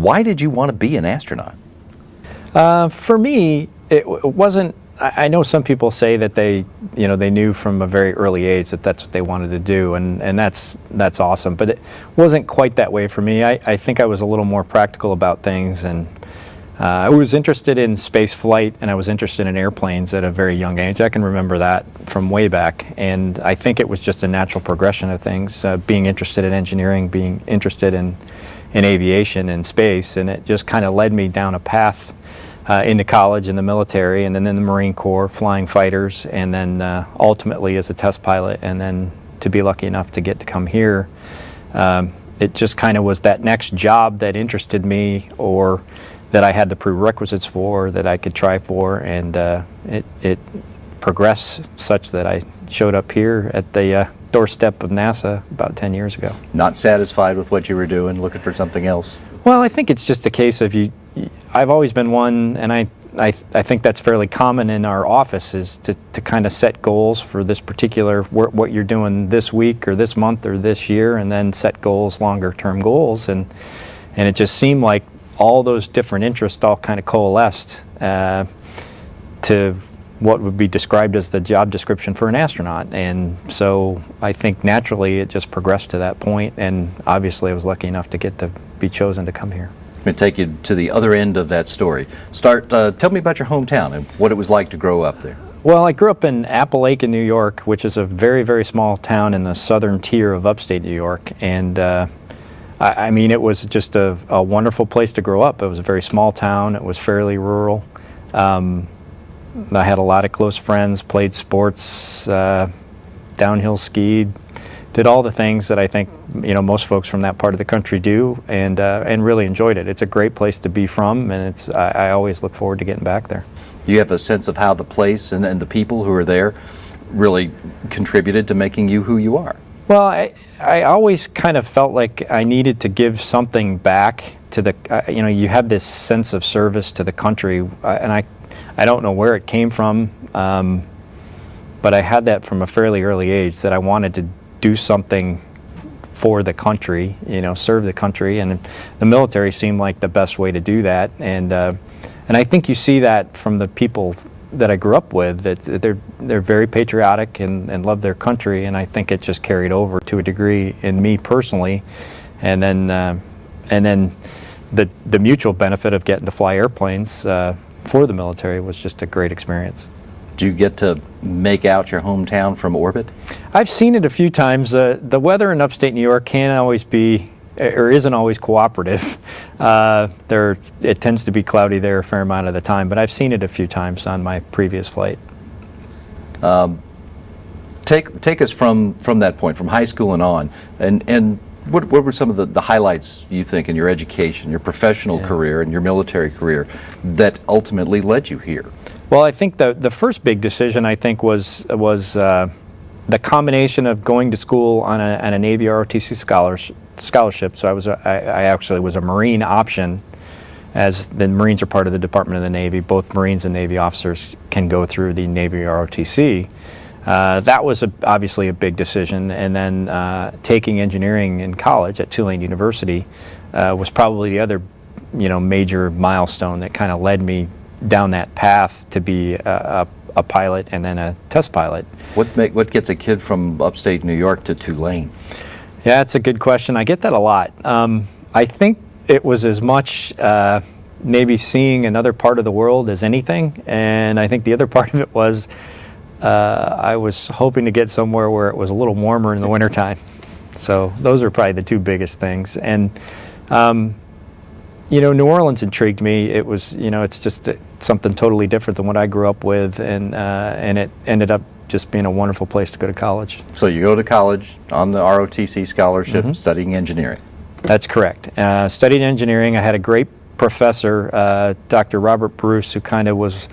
Why did you want to be an astronaut? For me, it wasn't. I know some people say that they knew from a very early age that that's what they wanted to do, and that's awesome. But it wasn't quite that way for me. I think I was a little more practical about things, and I was interested in space flight, and I was interested in airplanes at a very young age. I can remember that from way back, and I think it was just a natural progression of things. Being interested in engineering, being interested in aviation and space, and it just kind of led me down a path into college and the military, and then in the Marine Corps, flying fighters, and then ultimately as a test pilot, and then to be lucky enough to get to come here. It just kind of was that next job that interested me, or that I had the prerequisites for, that I could try for, and it progressed such that I showed up here at the doorstep of NASA about 10 years ago. Not satisfied with what you were doing, looking for something else? Well, I think it's just a case of I've always been one, and I think that's fairly common in our office, is to kind of set goals for this particular, what you're doing this week or this month or this year, and then set goals, longer term goals, and it just seemed like all those different interests all kind of coalesced to what would be described as the job description for an astronaut. And so I think naturally it just progressed to that point, and obviously I was lucky enough to get to be chosen to come here. I'm going to take you to the other end of that story. Tell me about your hometown and what it was like to grow up there. Well, I grew up in Appalachia, New York, which is a very, very small town in the southern tier of upstate New York. And I mean, it was just a wonderful place to grow up. It was a very small town. It was fairly rural. I had a lot of close friends, played sports, downhill skied, did all the things that I think most folks from that part of the country do, and really enjoyed it. It's a great place to be from, and I always look forward to getting back there. Do you have a sense of how the place and the people who are there really contributed to making you who you are? Well, I always kind of felt like I needed to give something back to the, you have this sense of service to the country, and I don't know where it came from, but I had that from a fairly early age, that I wanted to do something for the country, serve the country, and the military seemed like the best way to do that. And I think you see that from the people that I grew up with, that they're very patriotic and love their country, and I think it just carried over to a degree in me personally, and then the mutual benefit of getting to fly airplanes for the military was just a great experience. Do you get to make out your hometown from orbit? I've seen it a few times. The weather in upstate New York can't always be, or isn't always cooperative. It tends to be cloudy there a fair amount of the time, but I've seen it a few times on my previous flight. Take us from that point, from high school and on, and what were some of the highlights, you think, in your education, your professional career, and your military career that ultimately led you here? Well, I think the first big decision, I think, was the combination of going to school on a Navy ROTC scholarship. So I actually was a Marine option, as the Marines are part of the Department of the Navy. Both Marines and Navy officers can go through the Navy ROTC. That was obviously a big decision, and then taking engineering in college at Tulane University was probably the other major milestone that kind of led me down that path to be a pilot and then a test pilot. What gets a kid from upstate New York to Tulane? Yeah, that's a good question. I get that a lot. I think it was as much maybe seeing another part of the world as anything, and I think the other part of it was I was hoping to get somewhere where it was a little warmer in the wintertime. So those are probably the two biggest things. And New Orleans intrigued me. It was, it's just something totally different than what I grew up with, and it ended up just being a wonderful place to go to college. So you go to college on the ROTC scholarship, studying engineering. That's correct. Studied engineering. I had a great professor, Dr. Robert Bruce, who kind of was,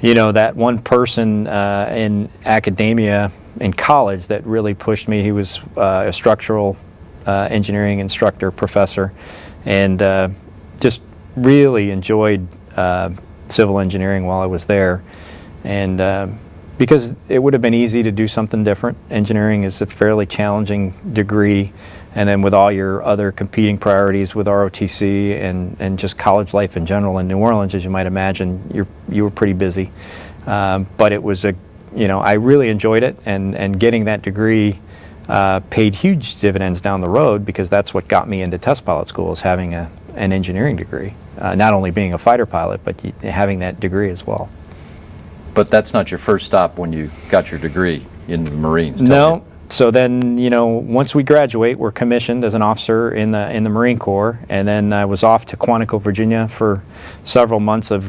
that one person in academia in college that really pushed me. He was a structural engineering instructor, professor, and just really enjoyed civil engineering while I was there. And because it would have been easy to do something different. Engineering is a fairly challenging degree, and then with all your other competing priorities with ROTC and just college life in general in New Orleans, as you might imagine, you were pretty busy. But it was I really enjoyed it, and getting that degree paid huge dividends down the road, because that's what got me into test pilot school, is having an engineering degree. Not only being a fighter pilot, but having that degree as well. But that's not your first stop when you got your degree in the Marines. No. So then, once we graduate, we're commissioned as an officer in the Marine Corps, and then I was off to Quantico, Virginia for several months of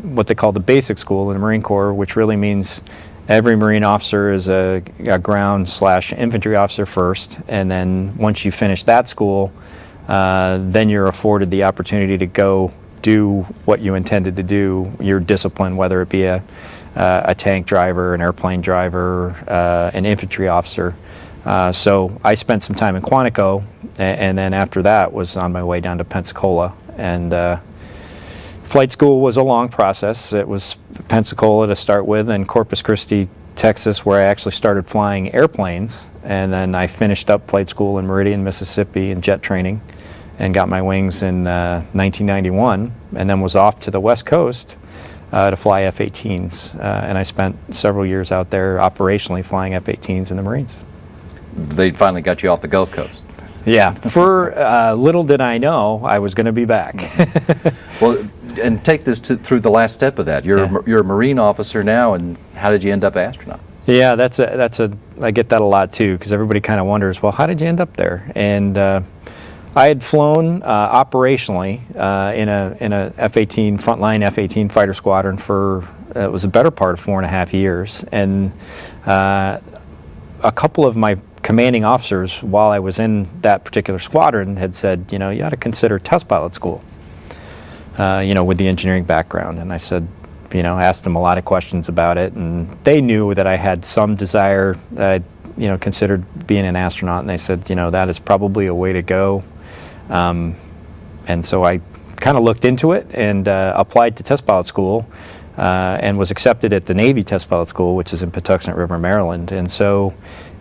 what they call the basic school in the Marine Corps, which really means every Marine officer is a ground/infantry officer first, and then once you finish that school, then you're afforded the opportunity to go do what you intended to do, your discipline, whether it be a tank driver, an airplane driver, an infantry officer. So I spent some time in Quantico, and then after that was on my way down to Pensacola. And flight school was a long process. It was Pensacola to start with, and Corpus Christi, Texas, where I actually started flying airplanes. And then I finished up flight school in Meridian, Mississippi, in jet training, and got my wings in 1991, and then was off to the West Coast to fly F-18s. And I spent several years out there operationally flying F-18s in the Marines. They finally got you off the Gulf Coast. Yeah, for little did I know I was going to be back. Well, and take this through the last step of that. You're a Marine officer now, and how did you end up astronaut? Yeah, I get that a lot too, because everybody kind of wonders, well, how did you end up there? And I had flown operationally in a F-18 frontline F-18 fighter squadron for it was a better part of 4.5 years, and a couple of my commanding officers, while I was in that particular squadron, had said, you ought to consider test pilot school, with the engineering background. And I said, asked them a lot of questions about it, and they knew that I had some desire, that I considered being an astronaut, and they said, that is probably a way to go. And so I kind of looked into it and applied to test pilot school, and was accepted at the Navy Test Pilot School, which is in Patuxent River, Maryland. And so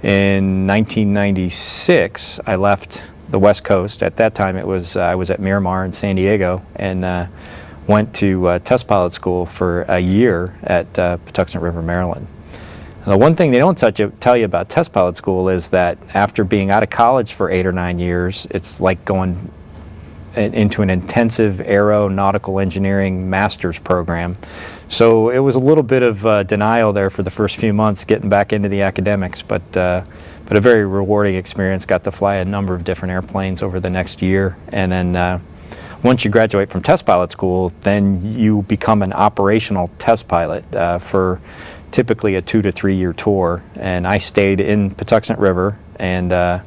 in 1996, I left the West Coast. At that time, I was at Miramar in San Diego, and went to test pilot school for a year at Patuxent River, Maryland. The one thing they don't tell you about test pilot school is that after being out of college for 8 or 9 years, it's like going into an intensive aeronautical engineering master's program. So it was a little bit of denial there for the first few months getting back into the academics, but a very rewarding experience. Got to fly a number of different airplanes over the next year, and then once you graduate from test pilot school, then you become an operational test pilot for typically a 2 to 3 year tour. And I stayed in Patuxent River and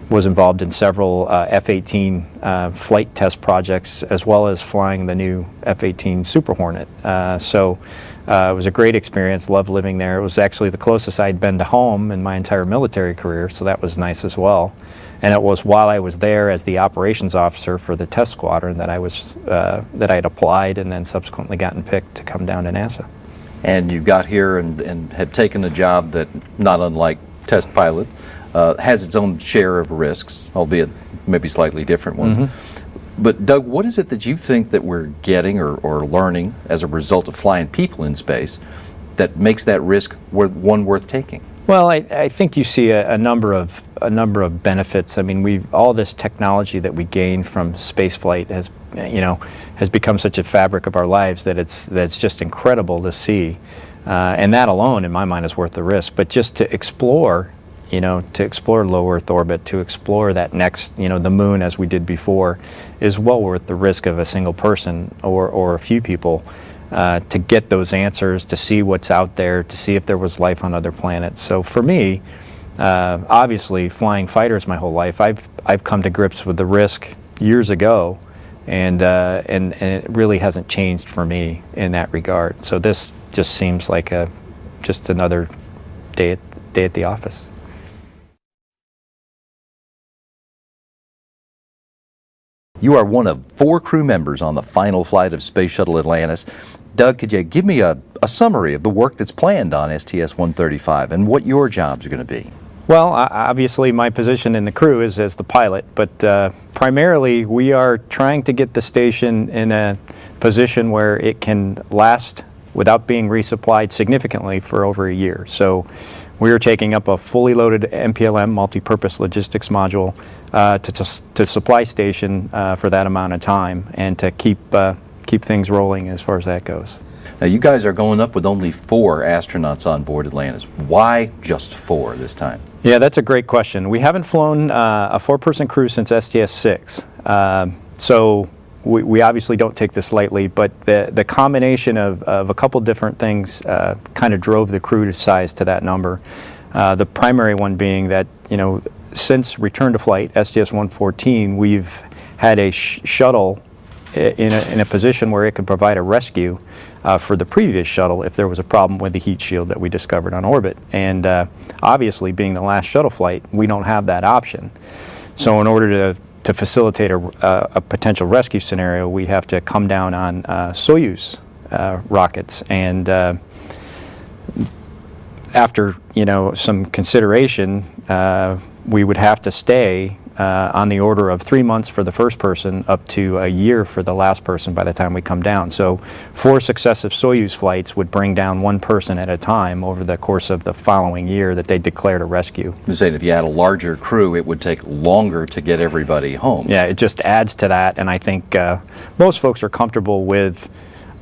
was involved in several F-18 flight test projects, as well as flying the new F-18 Super Hornet. So it was a great experience, loved living there. It was actually the closest I'd been to home in my entire military career, so that was nice as well. And it was while I was there as the operations officer for the test squadron that I had applied and then subsequently gotten picked to come down to NASA. And you got here and have taken a job that, not unlike test pilot, has its own share of risks, albeit maybe slightly different ones. Mm-hmm. But Doug, what is it that you think that we're getting or learning as a result of flying people in space that makes that risk one worth taking? Well, I think you see a number of benefits. I mean, all this technology that we gain from spaceflight has become such a fabric of our lives that it's just incredible to see, and that alone, in my mind, is worth the risk. But just to explore, low Earth orbit, to explore that next, the moon as we did before, is well worth the risk of a single person or a few people. To get those answers, to see what's out there, to see if there was life on other planets. So for me, obviously flying fighters my whole life, I've come to grips with the risk years ago, and it really hasn't changed for me in that regard. So this just seems like just another day at the office. You are one of 4 crew members on the final flight of Space Shuttle Atlantis. Doug, could you give me a summary of the work that's planned on STS-135 and what your jobs are going to be? Well, obviously my position in the crew is as the pilot, but primarily we are trying to get the station in a position where it can last without being resupplied significantly for over a year. So we are taking up a fully loaded MPLM, multi-purpose logistics module, to supply station for that amount of time and to keep things rolling as far as that goes. Now, you guys are going up with only 4 astronauts on board Atlantis. Why just 4 this time? Yeah, that's a great question. We haven't flown a 4-person crew since STS-6. So we obviously don't take this lightly, but the combination of a couple different things kind of drove the crew size to that number. The primary one being that, since return to flight, STS-114, we've had a shuttle in a position where it could provide a rescue for the previous shuttle if there was a problem with the heat shield that we discovered on orbit. And obviously, being the last shuttle flight, we don't have that option. So in order to facilitate a potential rescue scenario, we have to come down on Soyuz rockets. And after some consideration, we would have to stay on the order of 3 months for the first person, up to a year for the last person by the time we come down. So 4 successive Soyuz flights would bring down 1 person at a time over the course of the following year that they declared a rescue. You're saying if you had a larger crew, it would take longer to get everybody home. Yeah, it just adds to that, and I think most folks are comfortable with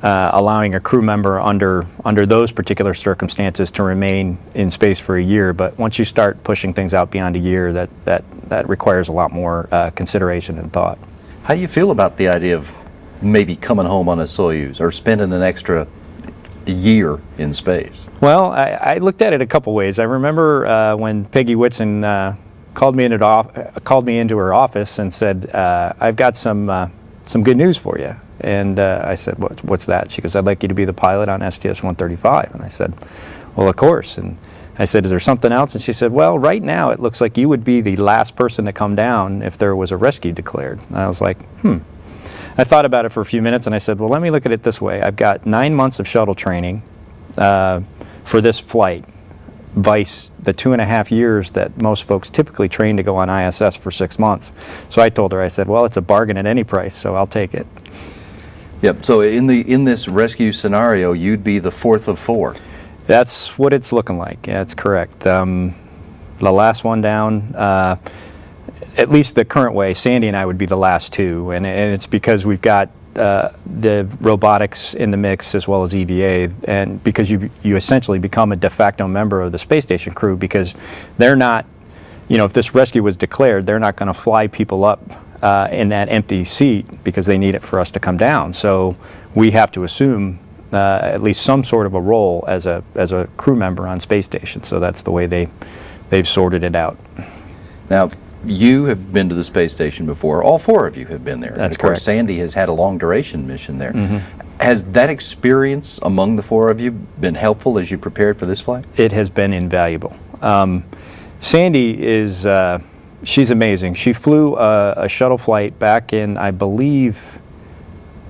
allowing a crew member under those particular circumstances to remain in space for a year. But once you start pushing things out beyond a year, that requires a lot more consideration and thought. How do you feel about the idea of maybe coming home on a Soyuz or spending an extra year in space? Well, I looked at it a couple ways. I remember when Peggy Whitson called me into her office and said, "I've got some good news for you." And I said, what's that? She goes, "I'd like you to be the pilot on STS-135. And I said, "Well, of course." And I said, "Is there something else?" And she said, "Well, right now it looks like you would be the last person to come down if there was a rescue declared." And I was like, I thought about it for a few minutes and I said, well, let me look at it this way. I've got 9 months of shuttle training for this flight, vice the 2.5 years that most folks typically train to go on ISS for 6 months. So I told her, I said, well, it's a bargain at any price, so I'll take it. Yep. So in this rescue scenario, you'd be the 4th of 4. That's what it's looking like. Yeah, that's correct. The last one down, at least the current way, Sandy and I would be the last 2, and it's because we've got the robotics in the mix as well as EVA, and because you essentially become a de facto member of the space station crew, because they're not, if this rescue was declared, they're not going to fly people up in that empty seat because they need it for us to come down. So we have to assume at least some sort of a role as a crew member on space station. So that's the way they've sorted it out. Now, you have been to the space station before. All 4 of you have been there. That's of course, correct. Sandy has had a long duration mission there. Mm-hmm. Has that experience among the 4 of you been helpful as you prepared for this flight? It has been invaluable. Sandy is, she's amazing. She flew a shuttle flight back in, I believe,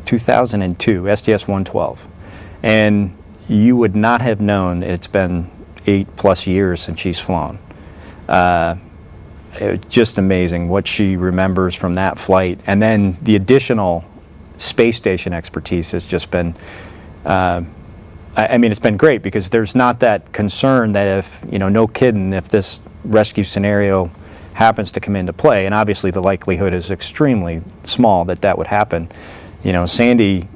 2002, STS-112. And you would not have known it's been 8+ years since she's flown. It's just amazing what she remembers from that flight. And then the additional space station expertise has just been, I mean, it's been great because there's not that concern that if, no kidding, if this rescue scenario happens to come into play, and obviously the likelihood is extremely small that would happen, Sandy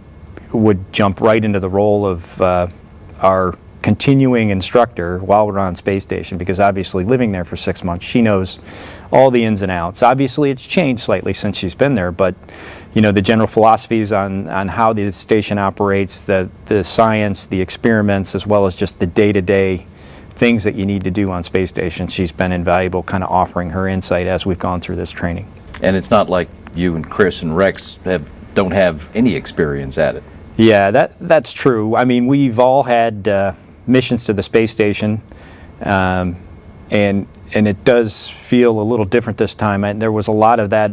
would jump right into the role of our continuing instructor while we're on space station, because obviously living there for 6 months, she knows all the ins and outs. Obviously it's changed slightly since she's been there, but the general philosophies on how the station operates, the science, the experiments, as well as just the day-to-day things that you need to do on space station, she's been invaluable, kind of offering her insight as we've gone through this training. And it's not like you and Chris and Rex don't have any experience at it. Yeah, that's true. I mean, we've all had missions to the space station, and it does feel a little different this time. And there was a lot of that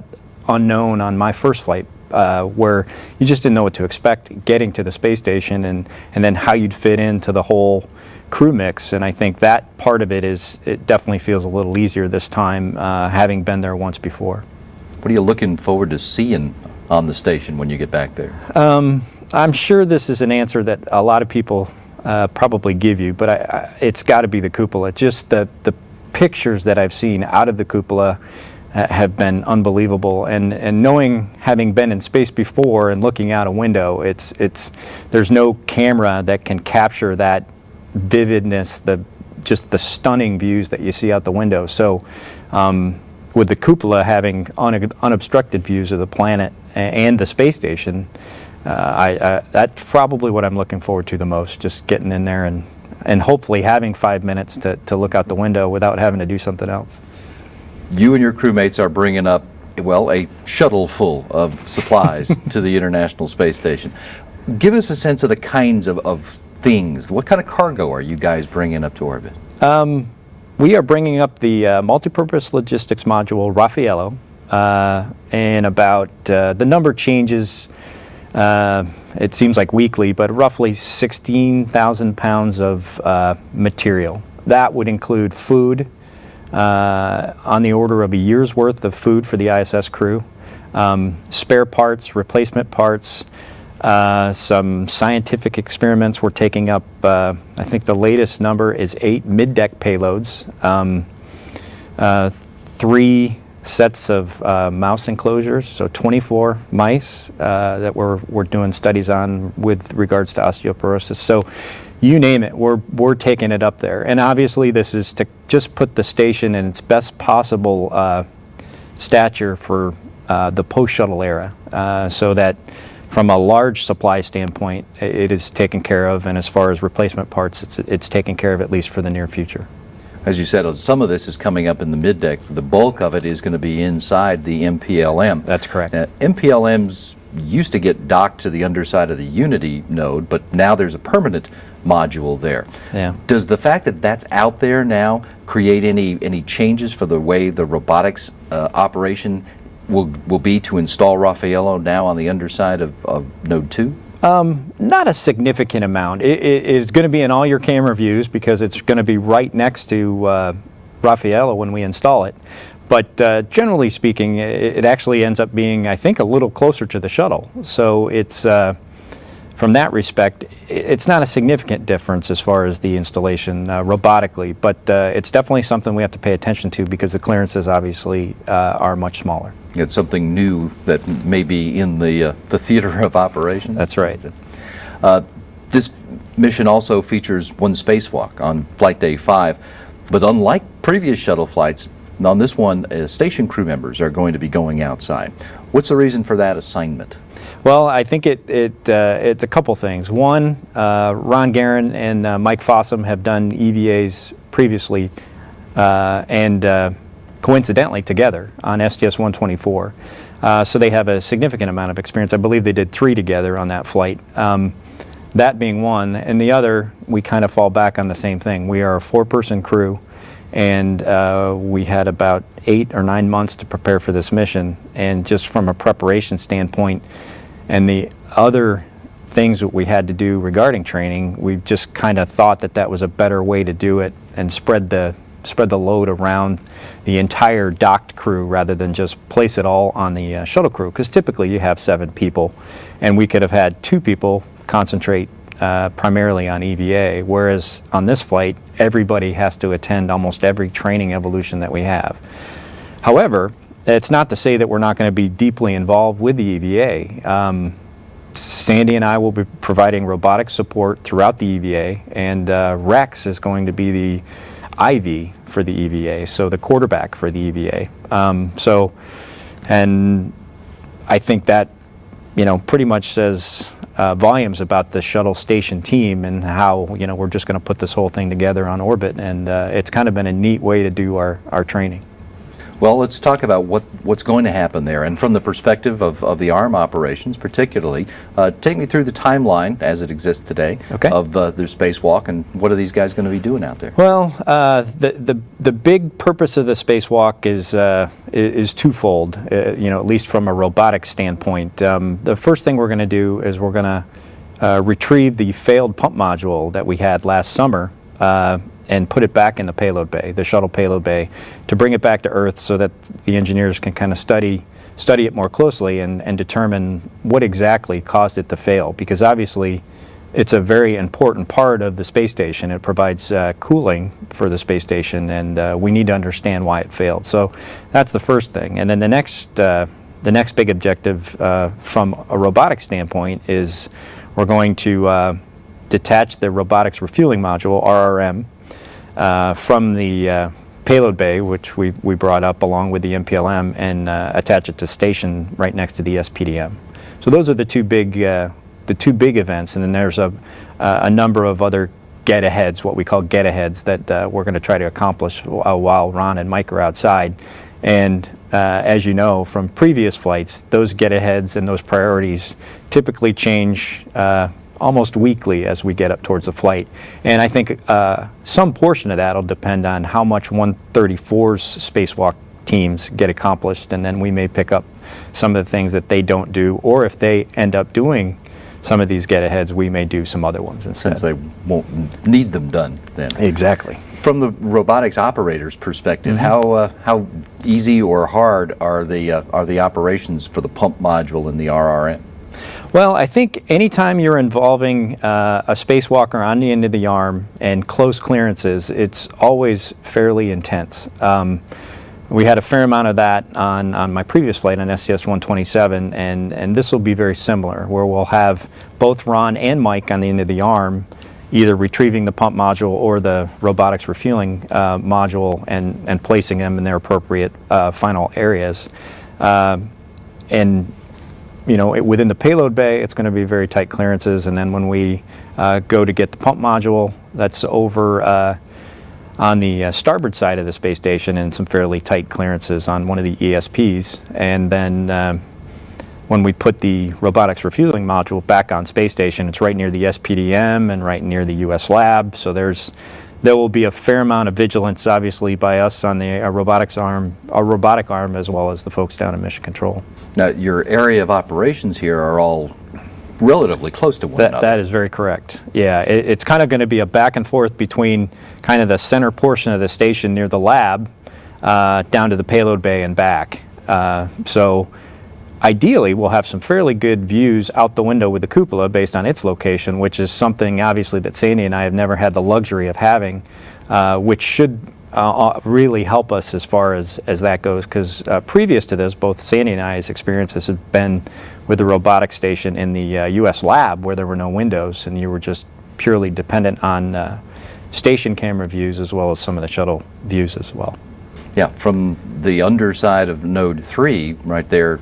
unknown on my first flight, where you just didn't know what to expect getting to the space station, and then how you'd fit into the whole crew mix. And I think that part of it definitely feels a little easier this time, having been there once before. What are you looking forward to seeing on the station when you get back there? I'm sure this is an answer that a lot of people probably give you, but it's got to be the cupola. Just the pictures that I've seen out of the cupola have been unbelievable, and knowing, having been in space before and looking out a window, there's no camera that can capture that vividness, just the stunning views that you see out the window. So with the cupola having unobstructed views of the planet and the space station, that's probably what I'm looking forward to the most, just getting in there and hopefully having 5 minutes to look out the window without having to do something else. You and your crewmates are bringing up, well, a shuttle full of supplies to the International Space Station. Give us a sense of the kinds of things. What kind of cargo are you guys bringing up to orbit? We are bringing up the multipurpose logistics module Raffaello, and about, the number changes, it seems like weekly, but roughly 16,000 pounds of material. That would include food, on the order of a year's worth of food for the ISS crew, spare parts, replacement parts, some scientific experiments. We're taking up, I think the latest number is 8 mid-deck payloads, 3 sets of mouse enclosures, so 24 mice that we're doing studies on with regards to osteoporosis. So you name it, we're taking it up there. And obviously this is to just put the station in its best possible stature for the post-shuttle era, so that from a large supply standpoint, it is taken care of, and as far as replacement parts, it's taken care of at least for the near future. As you said, some of this is coming up in the mid-deck. The bulk of it is going to be inside the MPLM. That's correct. MPLMs used to get docked to the underside of the Unity node, but now there's a permanent module there. Yeah. Does the fact that that's out there now create any changes for the way the robotics operation will be to install Raffaello now on the underside of Node 2? Not a significant amount. It is going to be in all your camera views because it's going to be right next to Raffaello when we install it. But generally speaking, it actually ends up being, I think, a little closer to the shuttle. So it's, from that respect, it's not a significant difference as far as the installation robotically, but it's definitely something we have to pay attention to because the clearances obviously are much smaller. It's something new that may be in the theater of operations. That's right. This mission also features one spacewalk on Flight Day 5, but unlike previous shuttle flights, on this one, station crew members are going to be going outside. What's the reason for that assignment? Well, I think it's a couple things. One, Ron Guerin and Mike Fossum have done EVAs previously, and coincidentally together on STS-124. So they have a significant amount of experience. I believe they did 3 together on that flight. That being one, and the other, we kind of fall back on the same thing. We are a 4-person crew, and we had about 8 or 9 months to prepare for this mission. And just from a preparation standpoint and the other things that we had to do regarding training, we just kind of thought that that was a better way to do it and spread the load around the entire docked crew rather than just place it all on the shuttle crew, because typically you have 7 people, and we could have had 2 people concentrate primarily on EVA, whereas on this flight everybody has to attend almost every training evolution that we have. However, it's not to say that we're not going to be deeply involved with the EVA. Sandy and I will be providing robotic support throughout the EVA, and Rex is going to be the IV for the EVA, so the quarterback for the EVA. And I think that, pretty much says volumes about the shuttle station team and how, we're just going to put this whole thing together on orbit, and it's kind of been a neat way to do our training. Well, let's talk about what's going to happen there. And from the perspective of the ARM operations particularly, take me through the timeline as it exists today of their spacewalk, and what are these guys going to be doing out there? Well, the big purpose of the spacewalk is twofold, at least from a robotics standpoint. The first thing we're going to do is we're going to retrieve the failed pump module that we had last summer and put it back in the payload bay, the shuttle payload bay, to bring it back to Earth so that the engineers can kind of study it more closely and determine what exactly caused it to fail. Because obviously it's a very important part of the space station. It provides cooling for the space station, and we need to understand why it failed. So that's the first thing. And then the next big objective from a robotics standpoint is we're going to detach the robotics refueling module, RRM, from the payload bay, which we brought up along with the MPLM, and attach it to station right next to the SPDM. So those are the two big events, and then there's a number of other get-aheads, what we call get-aheads, that we're going to try to accomplish while Ron and Mike are outside. And as you know from previous flights, those get-aheads and those priorities typically change almost weekly as we get up towards the flight. And I think some portion of that will depend on how much 134's spacewalk teams get accomplished, and then we may pick up some of the things that they don't do, or if they end up doing some of these get-aheads, we may do some other ones instead. Since they won't need them done then. Exactly. From the robotics operator's perspective, how easy or hard are the operations for the pump module and the RRM? Well, I think anytime you're involving a spacewalker on the end of the arm and close clearances, it's always fairly intense. We had a fair amount of that on my previous flight on STS-127, and this will be very similar, where we'll have both Ron and Mike on the end of the arm, either retrieving the pump module or the robotics refueling module and placing them in their appropriate final areas. And within the payload bay, it's going to be very tight clearances, and then when we go to get the pump module, that's over on the starboard side of the space station, and some fairly tight clearances on one of the ESPs. And then when we put the robotics refueling module back on space station, it's right near the SPDM and right near the US lab, so there will be a fair amount of vigilance, obviously, by us on the robotic arm, as well as the folks down in Mission Control. Now, your area of operations here are all relatively close to one another. That is very correct. Yeah, it's kind of going to be a back and forth between kind of the center portion of the station near the lab down to the payload bay and back. So ideally, we'll have some fairly good views out the window with the cupola based on its location, which is something obviously that Sandy and I have never had the luxury of having, which should really help us as far as that goes, because previous to this, both Sandy and I's experiences have been with the robotics station in the US lab, where there were no windows and you were just purely dependent on station camera views as well as some of the shuttle views as well. Yeah, from the underside of Node 3, right there,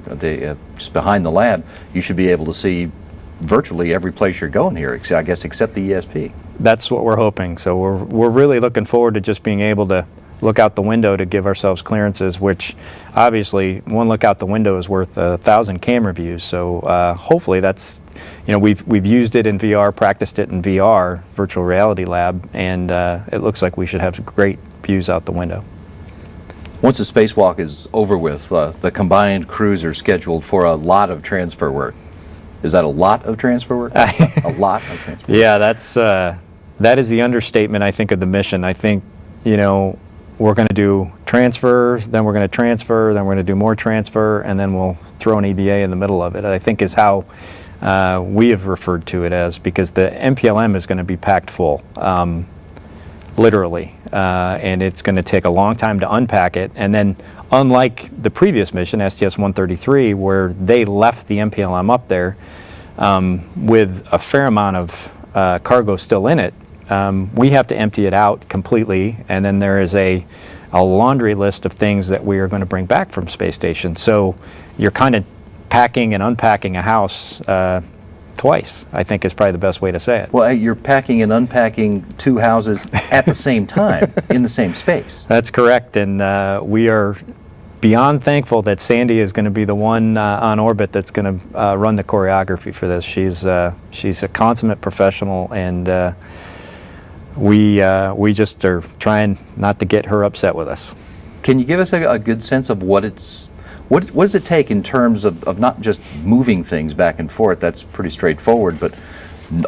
just behind the lab, you should be able to see virtually every place you're going here, I guess, except the ESP. That's what we're hoping. So we're really looking forward to just being able to look out the window to give ourselves clearances, which obviously one look out the window is worth 1,000 camera views. So hopefully that's, we've used it in VR, practiced it in VR, virtual reality lab, and it looks like we should have great views out the window. Once the spacewalk is over with, the combined crews are scheduled for a lot of transfer work. Is that a lot of transfer work? A lot of transfer work? Yeah, that is the understatement, I think, of the mission. I think, we're going to do transfer, then we're going to transfer, then we're going to do more transfer, and then we'll throw an EVA in the middle of it, I think is how we have referred to it as, because the MPLM is going to be packed full. Literally, and it's going to take a long time to unpack it. And then, unlike the previous mission, STS-133, where they left the MPLM up there with a fair amount of cargo still in it, we have to empty it out completely, and then there is a laundry list of things that we are going to bring back from space station. So you're kind of packing and unpacking a house twice, I think is probably the best way to say it. Well, you're packing and unpacking two houses at the same time in the same space. That's correct, and we are beyond thankful that Sandy is going to be the one on orbit that's going to run the choreography for this. She's a consummate professional, and we just are trying not to get her upset with us. Can you give us a good sense of what does it take in terms of not just moving things back and forth? That's pretty straightforward, but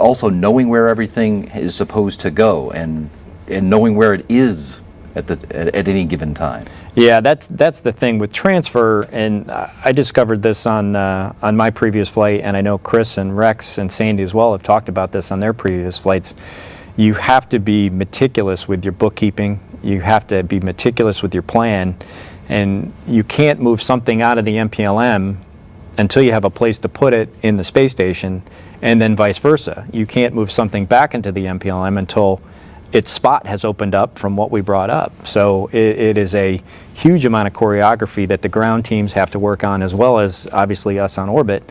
also knowing where everything is supposed to go and knowing where it is at any given time. Yeah, that's the thing with transfer, and I discovered this on my previous flight, and I know Chris and Rex and Sandy as well have talked about this on their previous flights. You have to be meticulous with your bookkeeping. You have to be meticulous with your plan, and you can't move something out of the MPLM until you have a place to put it in the space station, and then vice versa. You can't move something back into the MPLM until its spot has opened up from what we brought up. So it is a huge amount of choreography that the ground teams have to work on, as well as obviously us on orbit.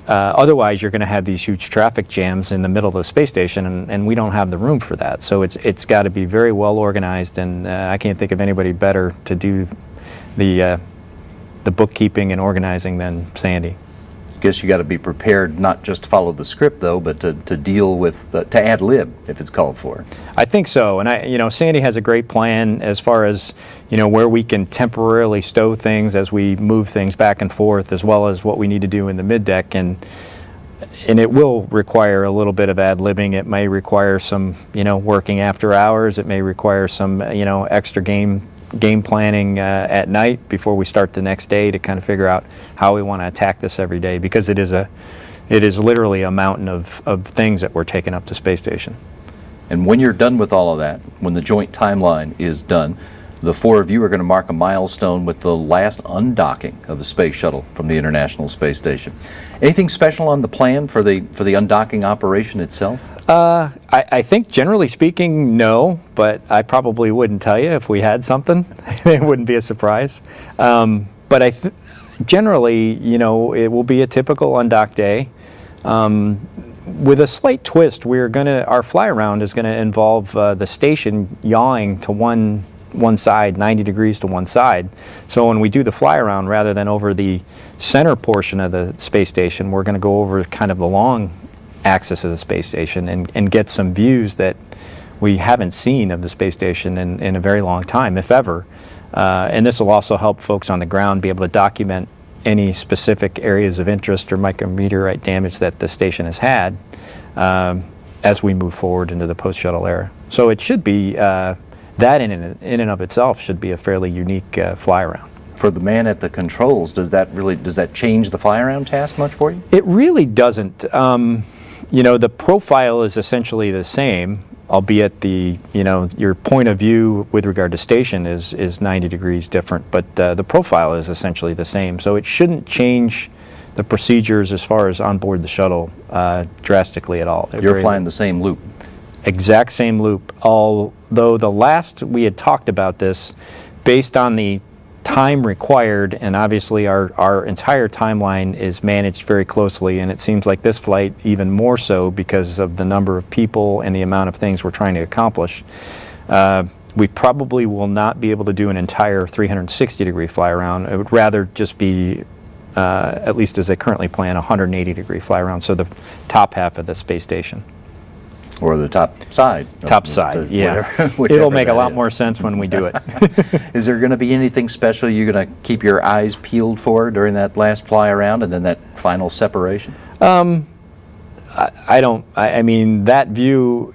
Otherwise, you're going to have these huge traffic jams in the middle of the space station, and we don't have the room for that. So it's got to be very well organized, and I can't think of anybody better to do the bookkeeping and organizing than Sandy. Guess you got to be prepared not just to follow the script though, but to deal with to ad lib if it's called for. I think so, and Sandy has a great plan as far as where we can temporarily stow things as we move things back and forth, as well as what we need to do in the mid deck, and it will require a little bit of ad libbing. It may require some working after hours. It may require some extra game planning at night before we start the next day to kind of figure out how we want to attack this every day, because it is literally a mountain of things that we're taking up to space station. And when you're done with all of that, when the joint timeline is done, the four of you are going to mark a milestone with the last undocking of a space shuttle from the International Space Station. Anything special on the plan for the undocking operation itself? I think generally speaking, no, but I probably wouldn't tell you if we had something. It wouldn't be a surprise. But generally, it will be a typical undock day. With a slight twist, our fly around is going to involve the station yawing to one side, 90 degrees to one side. So when we do the fly around, rather than over the center portion of the space station, we're going to go over kind of the long axis of the space station and get some views that we haven't seen of the space station in a very long time, if ever. And this will also help folks on the ground be able to document any specific areas of interest or micrometeorite damage that the station has had as we move forward into the post-shuttle era. So it should be that in and of itself should be a fairly unique fly around. For the man at the controls, does that change the fly around task much for you? It really doesn't. The profile is essentially the same, albeit your point of view with regard to station is 90 degrees different, but the profile is essentially the same. So it shouldn't change the procedures as far as on board the shuttle drastically at all. You're flying the same loop. Exact same loop, although the last we had talked about this based on the time required, and obviously our entire timeline is managed very closely, and it seems like this flight even more so because of the number of people and the amount of things we're trying to accomplish. We probably will not be able to do an entire 360-degree fly around. It would rather just be, at least as they currently plan, a 180-degree fly around, so the top half of the space station. Or the top side. Top side, yeah. Whichever it'll make a lot is. more sense when we do it. Is there going to be anything special you're going to keep your eyes peeled for during that last fly around and then that final separation? I mean, that view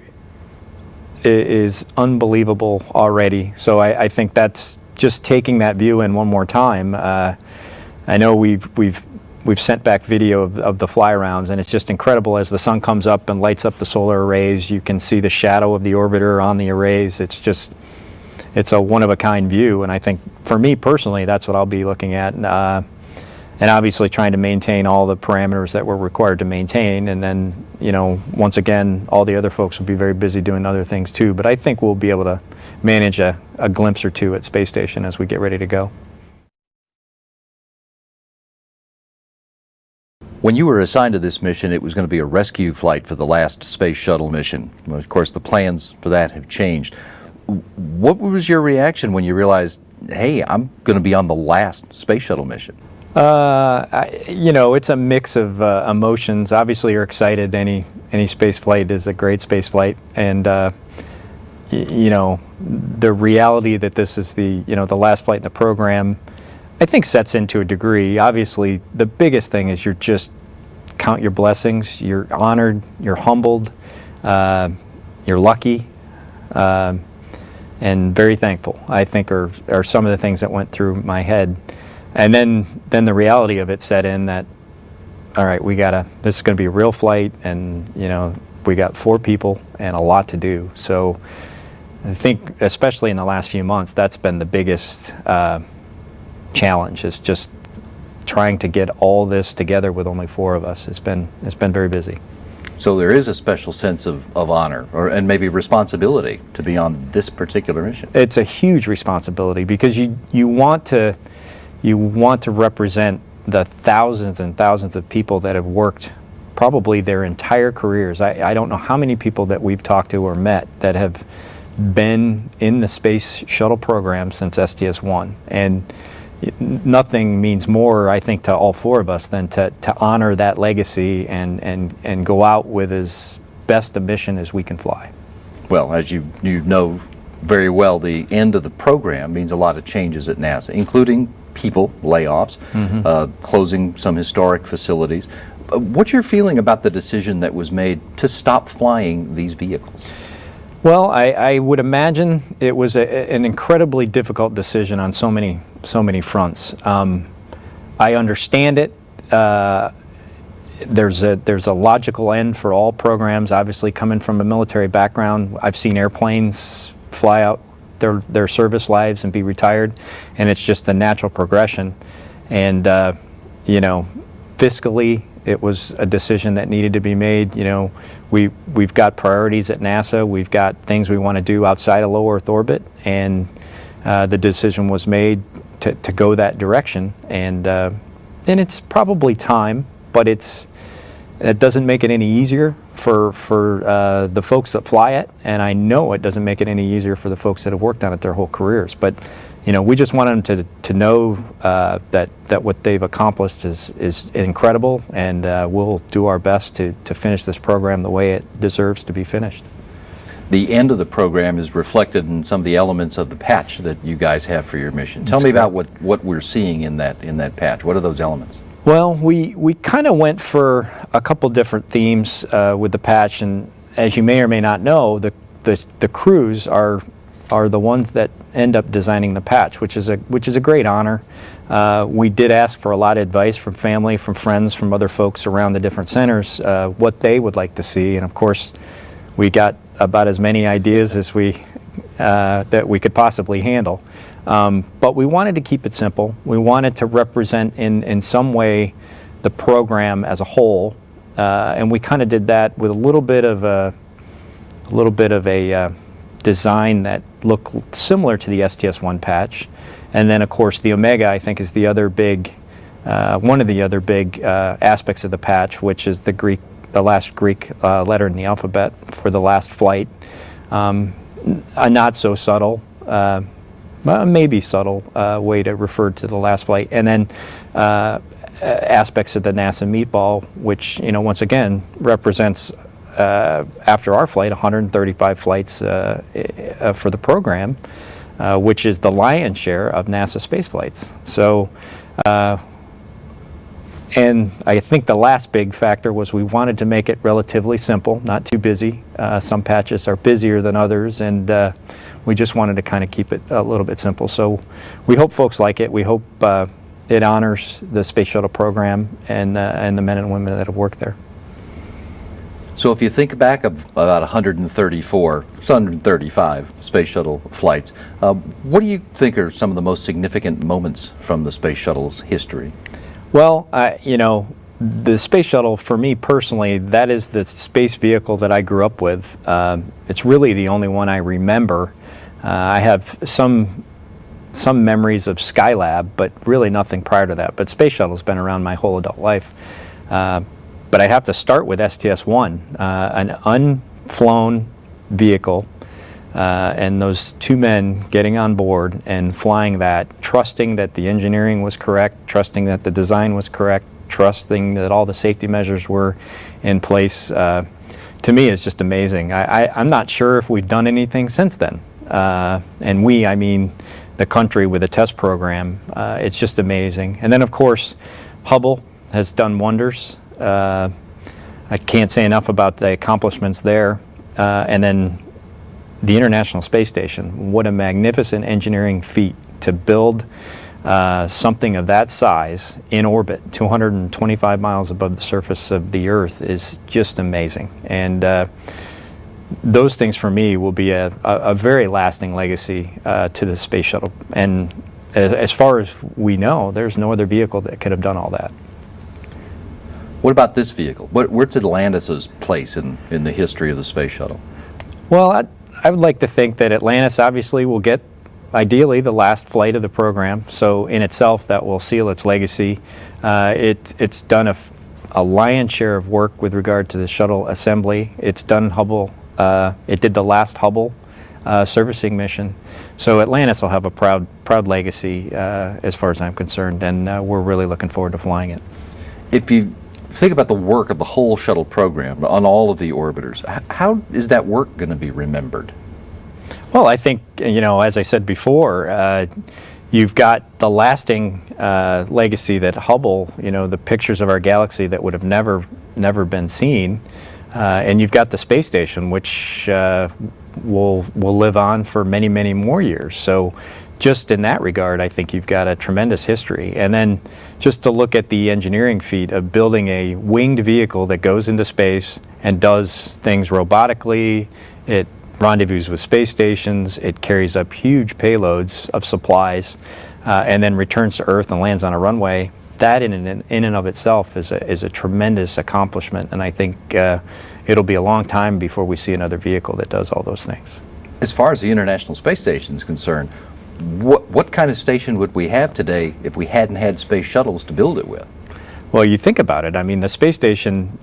is unbelievable already. So I think that's just taking that view in one more time. I know we've sent back video of the fly arounds, and it's just incredible as the sun comes up and lights up the solar arrays. You can see the shadow of the orbiter on the arrays. It's a one-of-a-kind view, and I think for me personally, that's what I'll be looking at. And obviously trying to maintain all the parameters that we're required to maintain, and then, once again, all the other folks will be very busy doing other things too. But I think we'll be able to manage a glimpse or two at space station as we get ready to go. When you were assigned to this mission, it was going to be a rescue flight for the last space shuttle mission. Well, of course, the plans for that have changed. What was your reaction when you realized hey, I'm going to be on the last space shuttle mission? It's a mix of emotions. Obviously, you're excited. Any space flight is a great space flight, and the reality that this is the last flight in the program, I think sets into a degree. Obviously, the biggest thing is you're just count your blessings. You're honored. You're humbled. You're lucky. And very thankful, I think, are some of the things that went through my head. And then the reality of it set in that, all right, this is going to be a real flight, and we got 4 people and a lot to do. So I think, especially in the last few months, that's been the biggest challenge, is just trying to get all this together with only 4 of us. It's been very busy. So there is a special sense of honor and maybe responsibility to be on this particular mission. It's a huge responsibility, because you want to represent the thousands and thousands of people that have worked probably their entire careers. I don't know how many people that we've talked to or met that have been in the space shuttle program since STS-1, and nothing means more, I think, to all 4 of us than to honor that legacy and go out with as best a mission as we can fly. Well, as you know very well, the end of the program means a lot of changes at NASA, including people, layoffs, closing some historic facilities. What's your feeling about the decision that was made to stop flying these vehicles? Well, I would imagine it was an incredibly difficult decision on so many fronts. I understand it. There's a logical end for all programs. Obviously, coming from a military background, I've seen airplanes fly out their service lives and be retired, and it's just a natural progression. And fiscally, it was a decision that needed to be made. We've got priorities at NASA. We've got things we want to do outside of low Earth orbit, and the decision was made to go that direction. And it's probably time, but it doesn't make it any easier for the folks that fly it, and I know it doesn't make it any easier for the folks that have worked on it their whole careers. But we just want them to know that what they've accomplished is incredible, and we'll do our best to finish this program the way it deserves to be finished. The end of the program is reflected in some of the elements of the patch that you guys have for your mission. Tell me about what we're seeing in that patch. What are those elements? Well, we kind of went for a couple different themes with the patch, and as you may or may not know, the crews are the ones that end up designing the patch, which is a great honor. We did ask for a lot of advice from family, from friends, from other folks around the different centers, what they would like to see, and of course, we got about as many ideas as that we could possibly handle. But we wanted to keep it simple. We wanted to represent in some way the program as a whole, and we kind of did that with a little bit of a design that looked similar to the STS-1 patch. And then, of course, the Omega, I think, is the other big, one of the other big aspects of the patch, which is the last Greek letter in the alphabet for the last flight. A not so subtle, maybe subtle way to refer to the last flight. And then aspects of the NASA meatball, which, once again, represents, after our flight, 135 flights for the program, which is the lion's share of NASA space flights. So, and I think the last big factor was we wanted to make it relatively simple, not too busy. Some patches are busier than others, and we just wanted to kind of keep it a little bit simple. So we hope folks like it. We hope it honors the space shuttle program and the men and women that have worked there. So if you think back of about 135 space shuttle flights, what do you think are some of the most significant moments from the space shuttle's history? Well, the space shuttle, for me personally, that is the space vehicle that I grew up with. It's really the only one I remember. I have some memories of Skylab, but really nothing prior to that. But space shuttle's been around my whole adult life. But I'd have to start with STS-1, an unflown vehicle And those two men getting on board and flying that, trusting that the engineering was correct, trusting that the design was correct, trusting that all the safety measures were in place, to me is just amazing. I'm not sure if we've done anything since then. And we, I mean the country with a test program. It's just amazing. And then of course, Hubble has done wonders. I can't say enough about the accomplishments there. And then the International Space Station, what a magnificent engineering feat to build something of that size in orbit, 225 miles above the surface of the Earth, is just amazing. And those things for me will be a very lasting legacy to the space shuttle. And as far as we know, there's no other vehicle that could have done all that. What about this vehicle? Where's Atlantis' place in the history of the space shuttle? Well, I would like to think that Atlantis obviously will get, ideally, the last flight of the program. So in itself, that will seal its legacy. It's done a lion's share of work with regard to the shuttle assembly. It's done Hubble. It did the last Hubble servicing mission. So Atlantis will have a proud legacy as far as I'm concerned, and we're really looking forward to flying it. If you think about the work of the whole shuttle program on all of the orbiters, how is that work going to be remembered? Well, I think, you know, as I said before, you've got the lasting legacy that Hubble, you know, the pictures of our galaxy that would have never been seen, and you've got the space station, which will live on for many, many more years. So just in that regard, I think you've got a tremendous history. And then just to look at the engineering feat of building a winged vehicle that goes into space and does things robotically, it rendezvous with space stations, it carries up huge payloads of supplies, and then returns to Earth and lands on a runway. That in and of itself is a tremendous accomplishment, and I think it'll be a long time before we see another vehicle that does all those things. As far as the International Space Station is concerned, what kind of station would we have today if we hadn't had space shuttles to build it with? Well, you think about it. I mean, the space station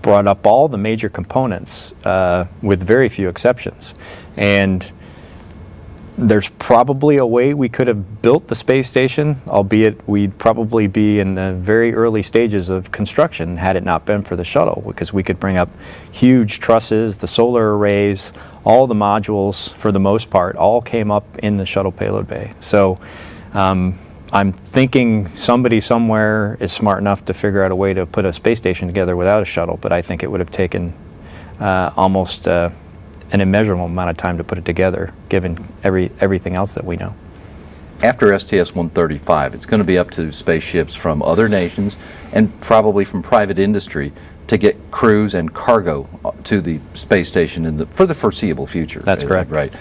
brought up all the major components with very few exceptions. And there's probably a way we could have built the space station, albeit we'd probably be in the very early stages of construction had it not been for the shuttle, because we could bring up huge trusses, the solar arrays, all the modules, for the most part, all came up in the shuttle payload bay. So I'm thinking somebody somewhere is smart enough to figure out a way to put a space station together without a shuttle, but I think it would have taken almost an immeasurable amount of time to put it together, given everything else that we know. After STS-135, it's going to be up to spaceships from other nations and probably from private industry to get crews and cargo to the space station for the foreseeable future. That's correct. Right.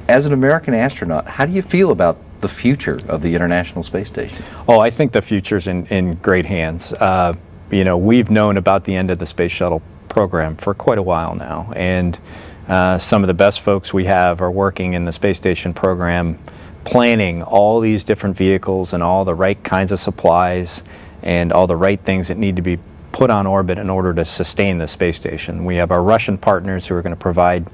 As an American astronaut, how do you feel about the future of the International Space Station? Oh, I think the future's in great hands. You know, we've known about the end of the space shuttle program for quite a while now, and some of the best folks we have are working in the space station program, planning all these different vehicles and all the right kinds of supplies and all the right things that need to be put on orbit in order to sustain the space station. We have our Russian partners who are going to provide,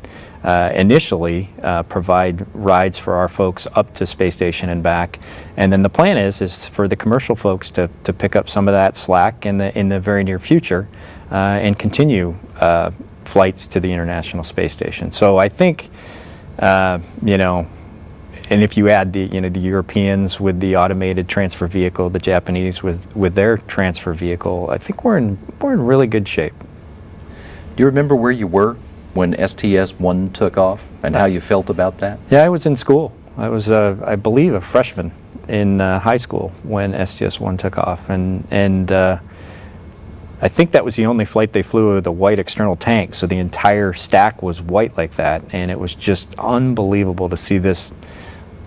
initially, provide rides for our folks up to space station and back. And then the plan is for the commercial folks to pick up some of that slack in the very near future and continue flights to the International Space Station. So I think, you know, and if you add the Europeans with the automated transfer vehicle, the Japanese with their transfer vehicle, I think we're in really good shape. Do you remember where you were when STS-1 took off and how you felt about that? Yeah, I was in school. I was, I believe, a freshman in high school when STS-1 took off, and I think that was the only flight they flew with a white external tank, so the entire stack was white like that, and it was just unbelievable to see this,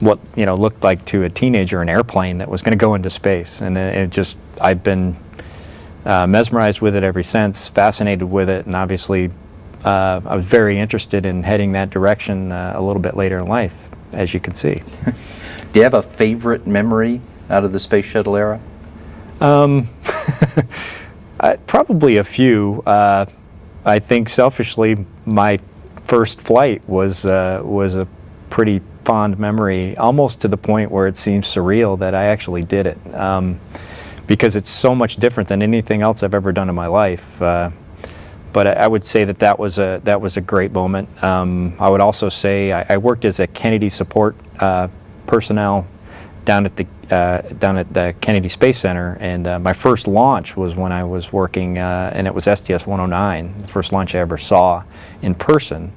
what looked like to a teenager an airplane that was going to go into space. And I've been mesmerized with it ever since, fascinated with it, and obviously I was very interested in heading that direction a little bit later in life, as you can see. Do you have a favorite memory out of the space shuttle era? Probably a few. I think selfishly, my first flight was a pretty fond memory, almost to the point where it seems surreal that I actually did it, because it's so much different than anything else I've ever done in my life. But I would say that was a great moment. I would also say I worked as a Kennedy support personnel down at the Kennedy Space Center, and my first launch was when I was working, and it was STS-109, the first launch I ever saw in person,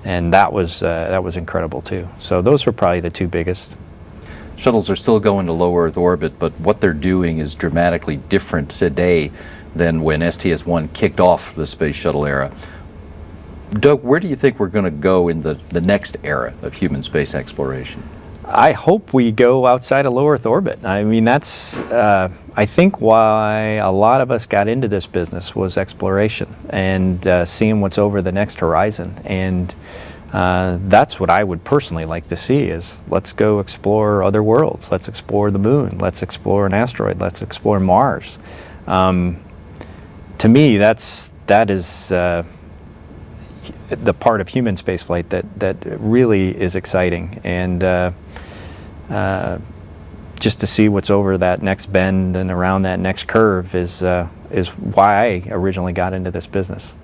and that was incredible too. So those were probably the two biggest. Shuttles are still going to low Earth orbit, but what they're doing is dramatically different today than when STS-1 kicked off the space shuttle era. Doug, where do you think we're going to go in the next era of human space exploration? I hope we go outside of low Earth orbit. I mean, that's, I think, why a lot of us got into this business was exploration and seeing what's over the next horizon. And that's what I would personally like to see is let's go explore other worlds. Let's explore the moon. Let's explore an asteroid. Let's explore Mars. To me, that is the part of human spaceflight that really is exciting, and just to see what's over that next bend and around that next curve is why I originally got into this business.